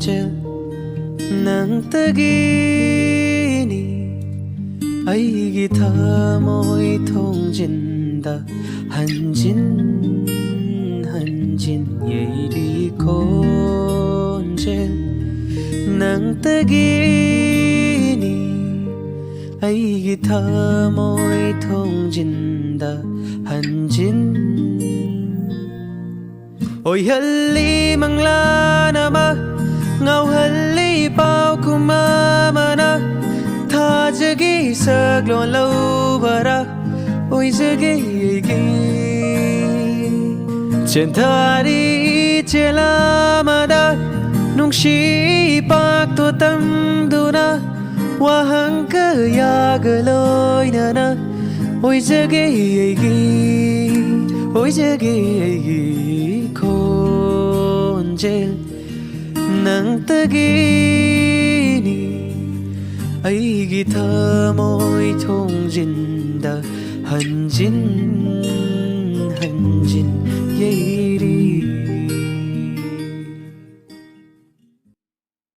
khonjel nangtagini aigi thamoy thongjinda hanjin hanjin yeiri khonjel nangtagini aigi thamoy thongjinda hanjin ôi halli manglana ma ngau halli pau kuma mana tha jagi saglon lau bara ôi jagi gi chen thari chela mada nung shi pak to tam duna wa hang ka ya galoi nana ôi jagi gi ôi jagi gi khonjel nangtagini aigi thamoy thongjinda hanjin hanjin yeiri